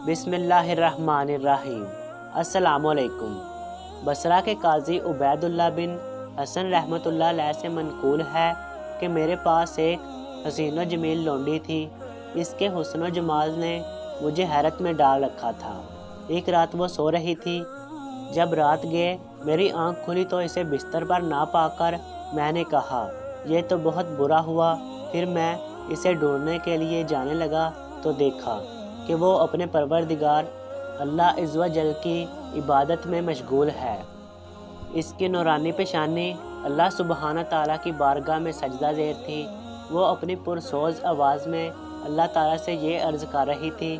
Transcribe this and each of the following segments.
बिस्मिल्लाहिर्रहमानिर्रहीम। अस्सलामुअलैकुम। बसरा के काजी उबैदुल्लाह बिन हसन रहमतुल्लाह अलैह से मनकूल है कि मेरे पास एक हसीन जमील लौंडी थी। इसके हुस्न जमाल ने मुझे हैरत में डाल रखा था। एक रात वो सो रही थी। जब रात गए मेरी आंख खुली तो इसे बिस्तर पर ना पाकर मैंने कहा, ये तो बहुत बुरा हुआ। फिर मैं इसे ढूंढने के लिए जाने लगा तो देखा कि वो अपने परवरदिगार अल्लाह इज़्ज़ व जल की इबादत में मशगूल है। इसकी नूरानी पेशानी अल्लाह सुबहाना ताला की बारगाह में सजदा ज़ेर थी। वो अपनी पुरसोज़ आवाज़ में अल्लाह ताला से ये अर्ज़ कर रही थी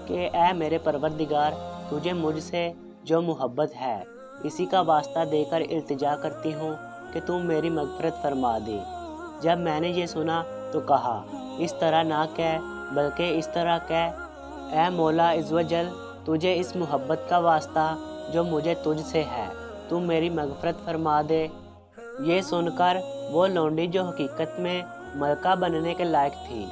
कि ऐ मेरे परवरदिगार, तुझे मुझसे जो मोहब्बत है इसी का वास्ता देकर इल्तिजा करती हूँ कि तुम मेरी मग़फ़िरत फरमा दे। जब मैंने ये सुना तो कहा, इस तरह ना कह बल्कि इस तरह कह, ऐ मौला इज़्ज़ व जल, तुझे इस मोहब्बत का वास्ता जो मुझे तुझसे है, तुम मेरी मग़फ़िरत फरमा दे। ये सुनकर वो लौंडी जो हकीकत में मलका बनने के लायक थी,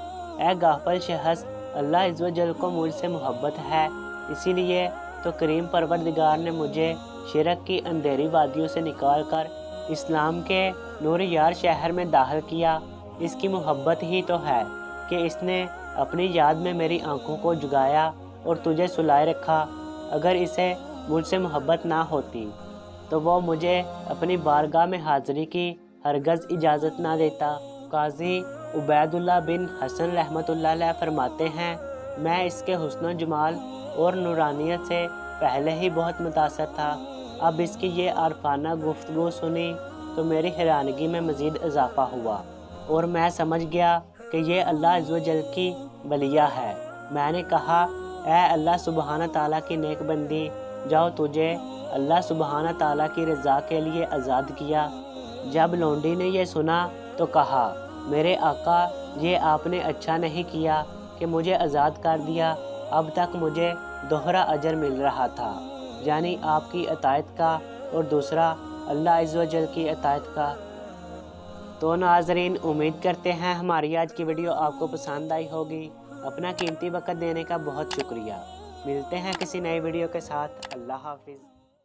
ऐ गाफिल शख़्स, अल्लाह इज़्ज़ व जल को मुझसे मोहब्बत है, इसीलिए तो करीम परवरदिगार ने मुझे शिरक की अंधेरी वादियों से निकाल कर इस्लाम के नूरियार शहर में दाखिल किया। इसकी मोहब्बत ही तो है कि इसने अपनी याद में मेरी आंखों को जगाया और तुझे सुलाए रखा। अगर इसे मुझसे मोहब्बत ना होती तो वो मुझे अपनी बारगाह में हाज़िरी की हरगज़ इजाज़त ना देता। काजी उबैदुल्लाह बिन हसन रहमतुल्लाह अलैह फरमाते हैं, मैं इसके हुस्न जमाल और नूरानियत से पहले ही बहुत मुतासर था। अब इसकी ये आरफाना गुफ्तगू सुनी तो मेरी हैरानगी में मज़ीद इजाफ़ा हुआ और मैं समझ गया कि ये अल्लाह इज़्ज़ व जल की वलिया है। मैंने कहा, ऐ अल्लाह सुबहाना ताला की नेक बंदी, जाओ तुझे अल्लाह सुबहाना ताला की रज़ा के लिए आज़ाद किया। जब लौंडी ने यह सुना तो कहा, मेरे आका, ये आपने अच्छा नहीं किया कि मुझे आज़ाद कर दिया। अब तक मुझे दोहरा अजर मिल रहा था, यानी आपकी अतायत का और दूसरा अल्लाह इज़्ज़ व जल की अतायत का। तो नाज़रीन, उम्मीद करते हैं हमारी आज की वीडियो आपको पसंद आई होगी। अपना कीमती वक़्त देने का बहुत शुक्रिया। मिलते हैं किसी नई वीडियो के साथ। अल्लाह हाफ़िज़।